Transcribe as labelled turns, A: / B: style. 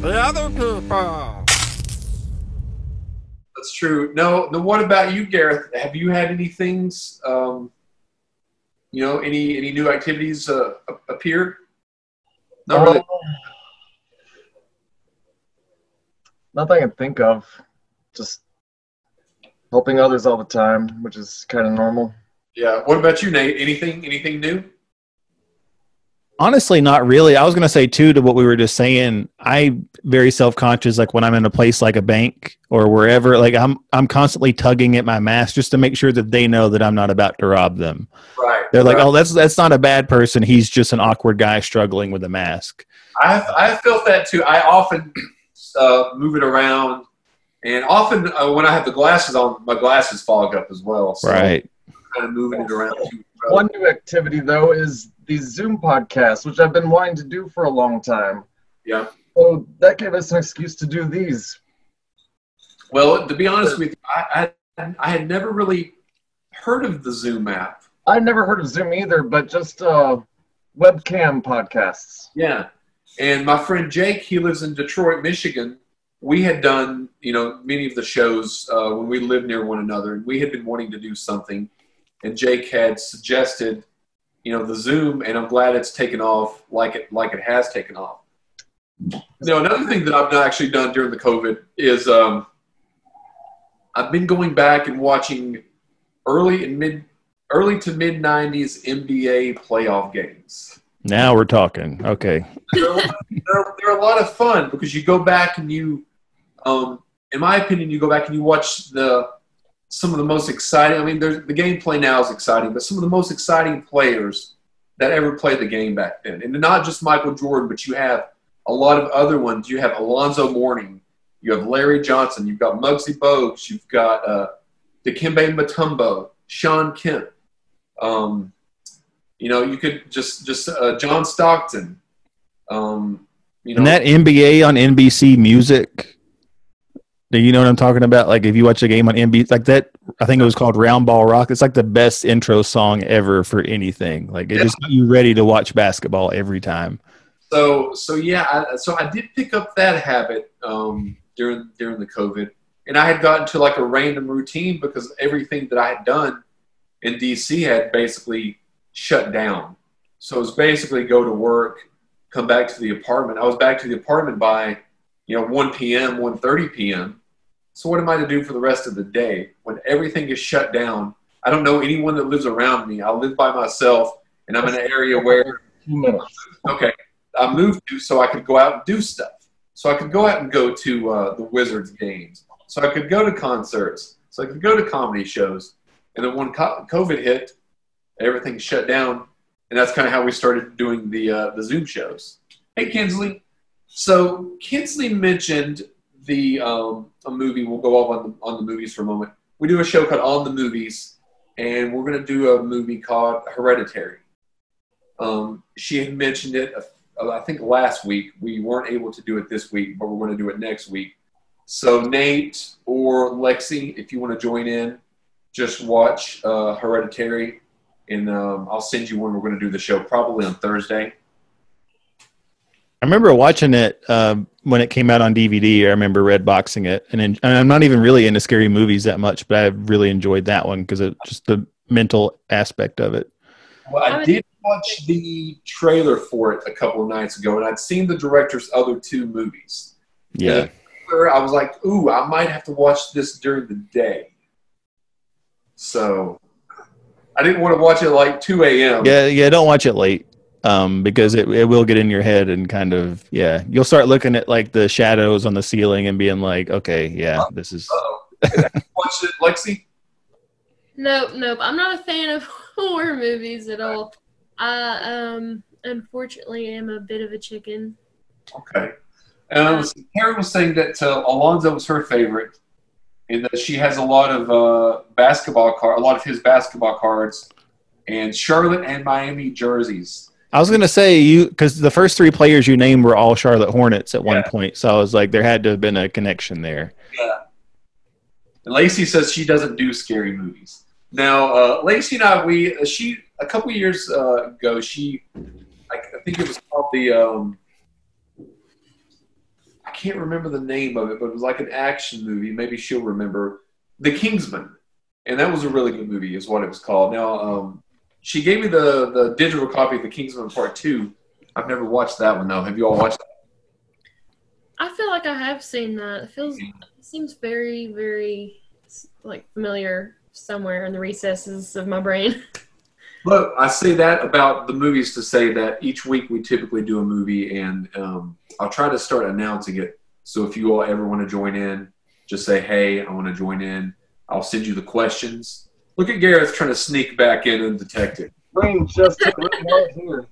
A: the other people.
B: That's true. No, what about you, Gareth? Have you had any things, any new activities appear? Not really.
C: Nothing I can think of. Just helping others all the time, which is kind of normal.
B: Yeah. What about you, Nate? Anything new?
D: Honestly, not really. I was going to say, too, to what we were just saying, I'm very self-conscious, like when I'm in a place like a bank or wherever, like I'm constantly tugging at my mask just to make sure that they know that I'm not about to rob them.
B: Right.
D: They're like, oh, that's not a bad person. He's just an awkward guy struggling with a mask.
B: I felt that, too. I often move it around, and often when I have the glasses on, my glasses fog up as well. So
D: right.
B: I'm kind of moving it around, too.
C: One new activity, though, is these Zoom podcasts, which I've been wanting to do for a long time.
B: Yeah.
C: So that gave us an excuse to do these.
B: Well, to be honest with you, I had never really heard of the Zoom app.
C: I'd never heard of Zoom either, but just webcam podcasts.
B: Yeah. And my friend Jake, he lives in Detroit, Michigan. We had done, many of the shows when we lived near one another, and we had been wanting to do something. And Jake had suggested, the Zoom, and I'm glad it's taken off like it has taken off. Another thing that I've not actually done during the COVID is I've been going back and watching early to mid '90s NBA playoff games.
D: Now we're talking. Okay.
B: They're a lot of fun because you go back and you, in my opinion, you go back and you watch some of the most exciting. I mean, the gameplay now is exciting, but some of the most exciting players that ever played the game back then. And not just Michael Jordan, but you have a lot of other ones. You have Alonzo Mourning. You have Larry Johnson. You've got Muggsy Bogues. You've got Dikembe Mutombo, Sean Kemp. You could just John Stockton.
D: And that NBA on NBC Music. Do you know what I'm talking about? Like if you watch a game on NBC, like that, I think it was called Round Ball Rock. It's like the best intro song ever for anything. Like it just got you ready to watch basketball every time.
B: So I did pick up that habit during the COVID, and I had gotten to like a random routine because everything that I had done in DC had basically shut down. So it was basically go to work, come back to the apartment. I was back to the apartment by 1 p.m., 1:30 p.m. So what am I to do for the rest of the day when everything is shut down? I don't know anyone that lives around me. I live by myself, and I'm in an area where I moved to so I could go out and do stuff. So I could go out and go to the Wizards games. So I could go to concerts. So I could go to comedy shows. And then when COVID hit, everything shut down, and that's kind of how we started doing the Zoom shows. Hey, Kinsley. So Kinsley mentioned a movie. We'll go off on the movies for a moment. We do a show called On the Movies, and we're going to do a movie called Hereditary. She had mentioned it, I think, last week. We weren't able to do it this week, but we're going to do it next week. So Nate or Lexi, if you want to join in, just watch Hereditary, and I'll send you when we're going to do the show, probably on Thursday.
D: I remember watching it when it came out on DVD. I remember red boxing it, and I'm not even really into scary movies that much, but I really enjoyed that one because of just the mental aspect of it.
B: Well, I did watch the trailer for it a couple of nights ago, and I'd seen the director's other two movies.
D: Yeah.
B: I was like, ooh, I might have to watch this during the day. So I didn't want to watch it like 2 a.m.
D: Yeah, don't watch it late. Because it will get in your head and kind of, you'll start looking at like the shadows on the ceiling and being like, okay, this is.
B: Watch it, Lexi?
E: Nope. I'm not a fan of horror movies at all. I unfortunately am a bit of a chicken.
B: Okay. Karen was saying that Alonzo was her favorite, and that she has a lot of a lot of his basketball cards, and Charlotte and Miami jerseys.
D: I was going to say because the first three players you named were all Charlotte Hornets at one point. So I was like, there had to have been a connection there. Yeah.
B: And Lacey says she doesn't do scary movies. Now, Lacey and I, a couple years ago, I think it was called can't remember the name of it, but it was like an action movie. Maybe she'll remember. The Kingsman. And that was a really good movie is what it was called. Now, she gave me the digital copy of The Kingsman Part 2. I've never watched that one, though. Have you all watched that?
E: I feel like I have seen that. It seems very, very like familiar somewhere in the recesses of my brain.
B: Look, I say that about the movies to say that each week we typically do a movie, and I'll try to start announcing it. So if you all ever want to join in, just say, hey, I want to join in. I'll send you the questions. Look at Gareth trying to sneak back in and detect it.
C: Brain just took right here.